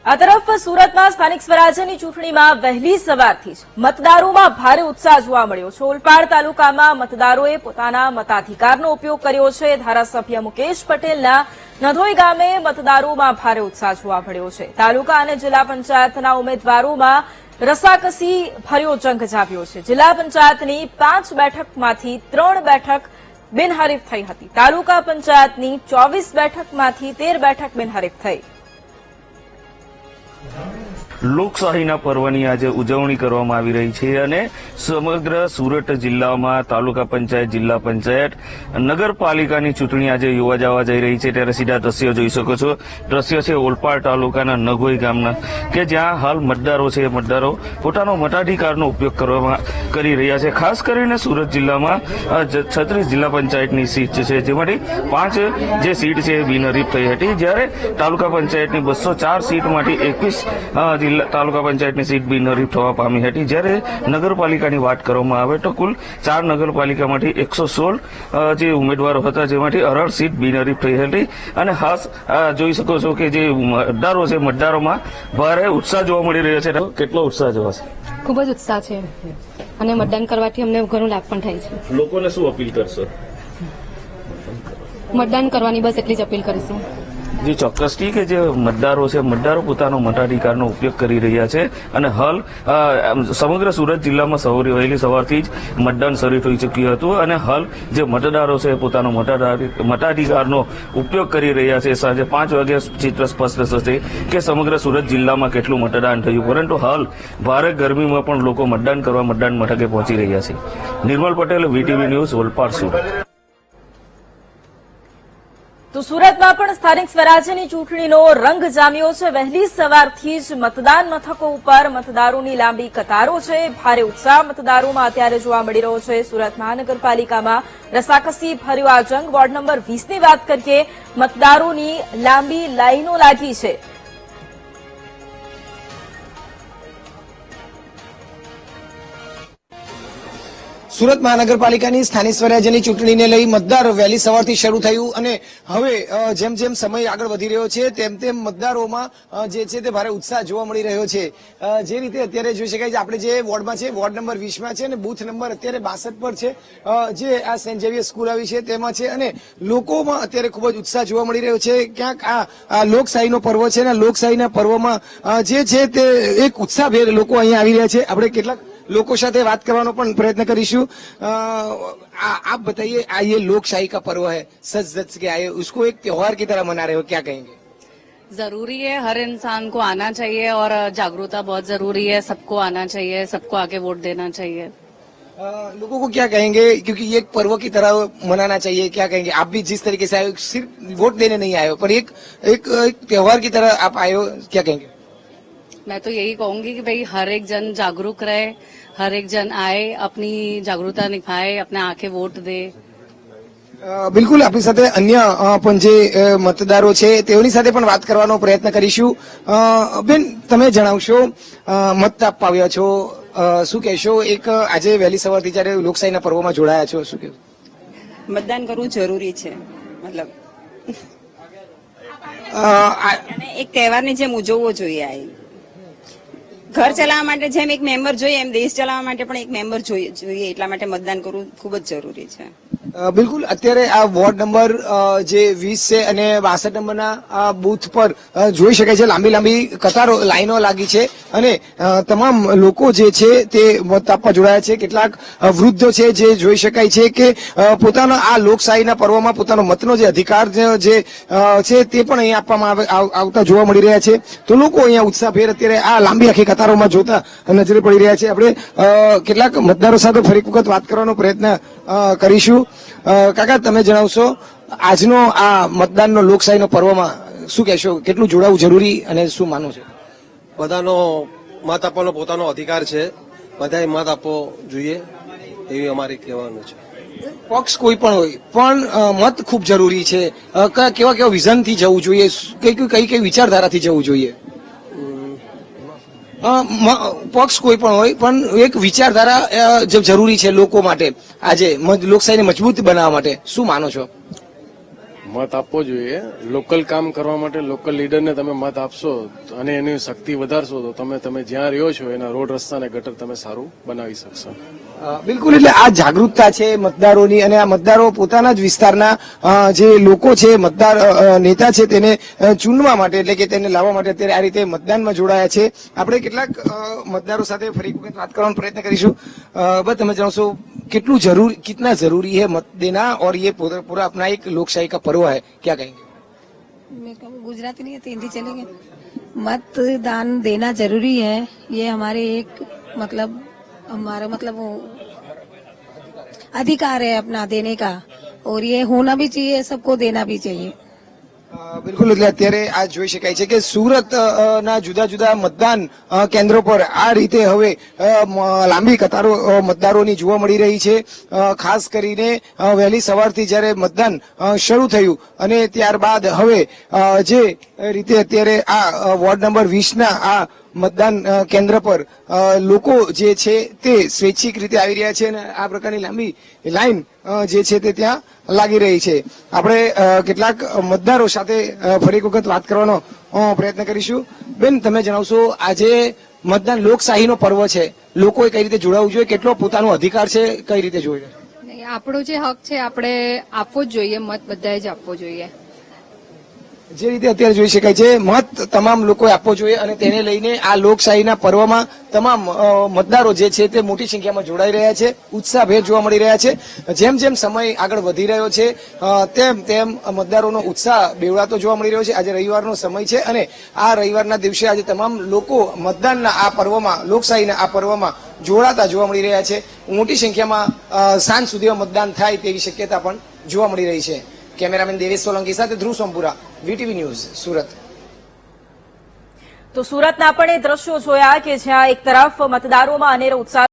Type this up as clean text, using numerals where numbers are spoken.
આ તરફ સુરતમાં સ્થાનિક સ્વરાજ્યની ચૂંટણીમાં વહેલી સવારથી જ મતદારોમાં ભારે ઉત્સાહ જોવા મળ્યો છે। ઓલપાડ તાલુકામાં મતદારોએ પોતાના મતાધિકારનો ઉપયોગ કર્યો છે। ધારાસભ્ય મુકેશ પટેલના નધોઈ ગામે મતદારોમાં ભારે ઉત્સાહ જોવા મળ્યો છે। તાલુકા અને જિલ્લા પંચાયતના ઉમેદવારોમાં રસાકસી ભર્યો જંગ જામ્યો છે। જિલ્લા પંચાયતની 5 બેઠકમાંથી 3 બેઠક બિનહરીફ થઈ હતી। તાલુકા પંચાયતની 24 બેઠકમાંથી 13 બેઠક બિનહરીફ થઈ। લોકશાહીના પર્વની આજે ઉજવણી કરવામાં આવી રહી છે અને સમગ્ર સુરત જિલ્લામાં તાલુકા પંચાયત, જિલ્લા પંચાયત, નગરપાલિકાની ચૂંટણી આજે યોજા જવા જઈ રહી છે। ત્યારે સીધા દ્રશ્યો જોઈ શકો છો। દ્રશ્ય છે ઓલપાડ તાલુકાના નગોઈ ગામના કે જ્યાં હાલ મતદારો છે, મતદારો પોતાનો મતાધિકારનો ઉપયોગ કરી રહ્યા છે। ખાસ કરીને સુરત જિલ્લામાં 36 જિલ્લા પંચાયતની સીટ છે, જેમાંથી 5 જે સીટ છે બિનહરીફ થઈ હતી, જ્યારે તાલુકા પંચાયતની 204 સીટમાંથી 21 તાલુકા પંચાયતની સીટ બિનહરીફ થવા પામી હતી। જ્યારે નગરપાલિકાની વાત કરવામાં આવે તો કુલ 4 નગરપાલિકામાંથી 116 જે ઉમેદવારો હતા, જેમાંથી 18 સીટ બિનહરીફ થઈ હતી। અને ખાસ જોઈ શકો છો કે જે મતદારો છે, મતદારોમાં ભારે ઉત્સાહ જોવા મળી રહ્યો છે। કેટલો ઉત્સાહ જોવા છે? ખૂબ જ ઉત્સાહ છે અને મતદાન કરવાથી અમને ઘણો લાભ પણ થાય છે। લોકોને શું અપીલ કરશો? મતદાન કરવાની બસ એટલી જ અપીલ કરીશું। જે ચોક્કસથી કે જે મતદારો છે, મતદારો પોતાનો મતાધિકારનો ઉપયોગ કરી રહ્યા છે અને હાલ સમગ્ર સુરત જિલ્લામાં વહેલી સવારથી જ મતદાન શરૂ થઈ ચૂક્યું હતું અને હાલ જે મતદારો છે પોતાનો મતાધિકારનો ઉપયોગ કરી રહ્યા છે। સાંજે 5 વાગે ચિત્ર સ્પષ્ટ થશે કે સમગ્ર સુરત જિલ્લામાં કેટલું મતદાન થયું, પરંતુ હાલ ભારે ગરમીમાં પણ લોકો મતદાન કરવા મતદાન મથકે પહોંચી રહ્યા છે। નિર્મલ પટેલ, વીટીવી ન્યૂઝ, ઓલપાડ, સુરત। તો સુરતમાં પણ સ્થાનિક સ્વરાજ્યની ચૂંટણીનો રંગ જામ્યો છે। વહેલી સવારથી જ મતદાન મથકો ઉપર મતદારોની લાંબી કતારો છે। ભારે ઉત્સાહ મતદારોમાં અત્યારે જોવા મળી રહ્યો છે। સુરત મહાનગરપાલિકામાં રસાકસી ભર્યો આ જંગ। વોર્ડ નંબર 20 ની વાત કરીએ, મતદારોની લાંબી લાઈનો લાગી છે। સુરત મહાનગરપાલિકાની સ્થાનિક સ્વરાજ્યની ચૂંટણીને લઈ મતદાર વહેલી સવારથી શરૂ થયું અને હવે જેમ જેમ સમય આગળ વધી રહ્યો છે તેમ તેમ મતદારોમાં જે છે તે ભારે ઉત્સાહ જોવા મળી રહ્યો છે। જે રીતે અત્યારે જોઈ શકાય છે, આપણે જે વોર્ડમાં છે, વોર્ડ નંબર 20માં છે અને બૂથ નંબર અત્યારે 62 પર છે, જે આ સેન્ટ ઝેવિયર સ્કૂલ આવી છે તેમાં છે અને લોકોમાં અત્યારે ખૂબ જ ઉત્સાહ જોવા મળી રહ્યો છે। ક્યાંક આ લોકશાહીનો પર્વ છે અને લોકશાહીના પર્વમાં જે છે તે એક ઉત્સાહભેર લોકો અહીંયા આવી રહ્યા છે। આપણે કેટલાક લોકો સાથે बात करने पण प्रयत्न करीशु। आप बताइए, ये लोकशाही का पर्व है, सच सच के आए, उसको एक त्योहार की तरह मना रहे हो, क्या कहेंगे? जरूरी है, हर इंसान को आना चाहिए और जागरूकता बहुत जरूरी है। सबको आना चाहिए, सबको आके वोट देना चाहिए। लोगों को क्या कहेंगे, क्योंकि ये एक पर्व की तरह मनाना चाहिए, क्या कहेंगे? आप भी जिस तरीके से आए हो, सिर्फ वोट देने नहीं आए हो, पर एक त्योहार की तरह आप आए हो, क्या कहेंगे? मैं तो यही कहूंगी कि भाई हर एक जन जागरूक रहे, हर एक जन आए, अपनी जागरूकता निभाए, अपने आके वोट दे। બિલકુલ, આપણી સાથે અન્ય પણ જે મતદારો છે તેઓની સાથે પણ વાત કરવાનો પ્રયત્ન કરીશું। બેન, તમે જણાવશો, મત આપવા આવ્યા છો, શું કહેશો? એક આજે વહેલી સવારથી જ્યારે લોકશાહીના પર્વમાં જોડાયા છો, શું કહેશો? મતદાન કરવું જરૂરી છે, મતલબ એક તહેવારની જેમ ઉજવવો જોઈએ। આ ઘર ચલાવવા માટે જેમ એક મેમ્બર જોઈએ એમ દેશ ચલાવવા માટે પણ એક મેમ્બર જોઈએ, એટલા માટે મતદાન કરવું ખૂબ જ જરૂરી છે। બિલકુલ, અત્યારે આ વોર્ડ નંબર જે 20 છે અને 62 નંબરના આ બૂથ પર જોઈ શકાય છે લાંબી લાંબી કતારો, લાઈનો લાગી છે અને તમામ લોકો જે છે તે મત આપવા જોડાયા છે। કેટલાક વૃદ્ધો છે જે જોઈ શકાય છે કે પોતાના આ લોકશાહીના પર્વમાં પોતાનો મતનો જે અધિકાર જે છે તે પણ અહીંયા આપવામાં આવતા જોવા મળી રહ્યા છે। તો લોકો અહીંયા ઉત્સાહભેર અત્યારે આ લાંબી આખી કતારોમાં જોતા નજરે પડી રહ્યા છે। આપણે કેટલાક મતદારો સાથે ફરી એક વખત વાત કરવાનો પ્રયત્ન કરીશું। કાકા, તમે જણાવશો, આજનો આ મતદાનનો લોકશાહીનો પર્વમાં શું કહેશો? કેટલું જોડાવું જરૂરી અને શું માનો છે? બધાનો મત આપવાનો પોતાનો અધિકાર છે, બધાએ મત આપવો જોઈએ એવી અમારી કહેવાનું છે। પક્ષ કોઈ પણ હોય પણ મત ખૂબ જરૂરી છે। કેવા કેવા વિઝનથી જવું જોઈએ, કઈ વિચારધારાથી જવું જોઈએ? પક્ષ કોઈ પણ હોય પણ એક વિચારધારા જરૂરી છે લોકો માટે આજે લોકશાહીને મજબૂત બનાવવા માટે, શું માનો છો? મત આપવો જોઈએ. લોકલ કામ કરવા માટે લોકલ લીડરને તમે મત આપશો અને એની શક્તિ વધારશો તો તમે જ્યાં રહ્યો છો એના રોડ રસ્તા અને ગટર તમે સારું બનાવી શકશો. બિલકુલ, એટલે આ જાગૃતતા છે મતદારોની, અને આ મતદારો પોતાના જ વિસ્તારના જે લોકો છે, મતદાર નેતા છે, તેને ચૂનવા માટે, એટલે કે તેને લાવવા માટે અત્યારે આ રીતે મતદાનમાં જોડાયા છે. આપણે કેટલાક મતદારો સાથે ફરી એક વખત વાત કરવાનો પ્રયત્ન કરીશું. બસ તમે જણાવશો कितना जरूरी है मत देना, और ये पूरा अपना एक लोकशाही का पर्व है, क्या कहेंगे? मैं कहूँ गुजराती नहीं है तो हिंदी चलेंगे. मतदान देना जरूरी है. ये हमारे एक हमारा वो अधिकार है अपना देने का, और ये होना भी चाहिए, सबको देना भी चाहिए. બિલકુલ, એટલે અત્યારે આ જોઈ શકાય છે કે સુરત ના જુદા જુદા મતદાન કેન્દ્રો પર આ રીતે હવે લાંબી કતારો મતદારોની જોવા મળી રહી છે. ખાસ કરીને વહેલી સવારથી જ્યારે મતદાન શરૂ થયું અને ત્યારબાદ હવે જે રીતે અત્યારે આ વોર્ડ નંબર 20 ના આ મતદાન કેન્દ્ર પર લોકો જે છે તે સ્વૈચ્છિક રીતે આવી રહ્યા છે અને આ પ્રકારની લાંબી લાઈન જે છે તે ત્યાં લાગી રહી છે. આપણે કેટલાક મતદારો સાથે ફરી એક વખત વાત કરવાનો પ્રયત્ન કરીશું. બેન, તમે જણાવશો, આજે મતદાન લોકશાહીનો પર્વ છે, લોકોએ કઈ રીતે જોડાવવું જોઈએ, કેટલો પોતાનો અધિકાર છે, કઈ રીતે જોઈ નહીં, આપણો જે હક છે આપણે આપવો જ જોઈએ, મત બધાએ જ આપવો જોઈએ. જે રીતે અત્યારે જોઈ શકાય છે, મત તમામ લોકોએ આપવો જોઈએ અને તેને લઈને આ લોકશાહીના પર્વમાં તમામ મતદારો જે છે તે મોટી સંખ્યામાં જોડાઈ રહ્યા છે, ઉત્સાહભેર જોવા મળી રહ્યા છે. જેમ જેમ સમય આગળ વધી રહ્યો છે તેમ તેમ મતદારોનો ઉત્સાહ બેવડાતો જોવા મળી રહ્યો છે. આજે રવિવારનો સમય છે અને આ રવિવારના દિવસે આજે તમામ લોકો મતદાનના આ પર્વમાં, લોકશાહીના આ પર્વમાં જોડાતા જોવા મળી રહ્યા છે. મોટી સંખ્યામાં સાંજ સુધીમાં મતદાન થાય તેવી શક્યતા પણ જોવા મળી રહી છે. કેમેરામેન દેવેશ સોલંકી સાથે ધ્રુવ સોમપુરા, વીટીવી ન્યૂઝ, સુરત. તો સુરતના પણ એ દ્રશ્યો જોયા કે જ્યાં એક તરફ મતદારોમાં અનેરો ઉત્સાહ